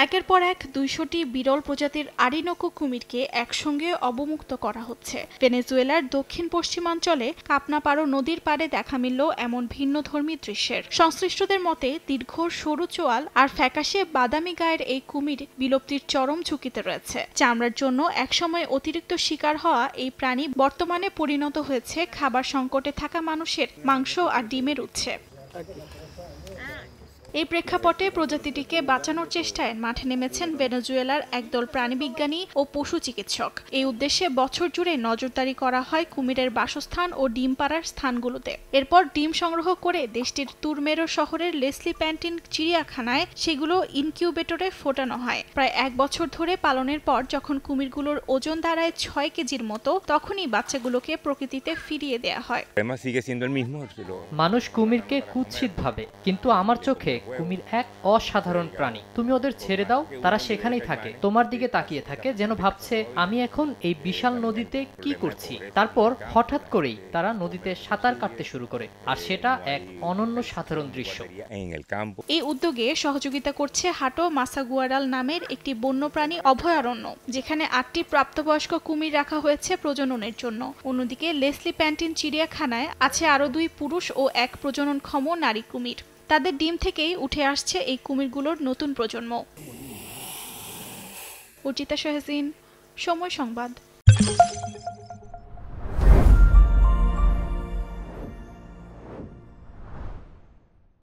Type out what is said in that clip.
একের পর এক ২০০টি বিরল প্রজাতির আরিনোকো কুমিরকে একসঙ্গে অবমুক্ত করা হচ্ছে। ভেনেজুয়েলার দক্ষিণ পশ্চিমাঞ্চলে কাপনাপারো নদীর পাড়ে দেখা মিলল এমন ভিন্নধর্মী দৃশ্যের। সংশ্লিষ্টদের মতে দীর্ঘ সরু চোয়াল আর ফ্যাকাশে বাদামি গায়ের এই কুমির বিলুপ্তির চরম ঝুঁকিতে রয়েছে। চামড়ার জন্য একসময় অতিরিক্ত শিকার হওয়া এই প্রাণী বর্তমানে পরিণত হয়েছে খাবার সংকটে থাকা মানুষের মাংস আর ডিমের উৎসে। এই প্রেক্ষাপটে প্রজাতিটিকে বাঁচানোর চেষ্টায় মাঠে নেমেছেন ভেনেজুয়েলার একদল প্রাণীবিজ্ঞানী ও পশু চিকিৎসক। এই উদ্দেশ্যে বছর জুড়ে নজরদারি করা হয় কুমিরের বাসস্থান ও ডিম পাড়ার স্থানগুলোতে। এরপর ডিম সংগ্রহ করে দেশটির তুরমেরো শহরের লেসলি প্যান্টিন চিড়িয়াখানায় সেগুলো ইনকিউবেটরে ফোটানো হয়। প্রায় ১ বছর ধরে পালনের পর যখন কুমিরগুলোর ওজন দাঁড়ায় ৬ কেজির মতো, তখনই বাচ্চাগুলোকে প্রকৃতিতে ফিরিয়ে দেয়া হয়। মানুষ কুমিরকে কুৎসিত ভাবে, কিন্তু আমার চোখে কুমির এক অসাধারণ প্রাণী। তুমি ওদের ছেড়ে দাও, তারা সেখানেই থাকে, তোমার দিকে তাকিয়ে থাকে, যেন ভাবছে আমি এখন এই বিশাল নদীতে কি করছি। তারপর হঠাৎ করেই তারা নদীতে সাঁতার কাটতে শুরু করে, আর সেটা এক অনন্য সাধারণ দৃশ্য। এই উদ্যোগে সহযোগিতা করছে হাটো মাসাগুয়ারাল নামের একটি বন্যপ্রাণী অভয়ারণ্য, যেখানে ৮টি প্রাপ্তবয়স্ক কুমির রাখা হয়েছে প্রজননের জন্য। অন্যদিকে লেসলি প্যান্টিন চিড়িয়াখানায় আছে আরও ২ পুরুষ ও ১ প্রজননক্ষম নারী কুমির। তাদের ডিম থেকেই উঠে আসছে এই কুমিরগুলোর নতুন প্রজন্ম। অর্চিতা শাহজিন, সময় সংবাদ।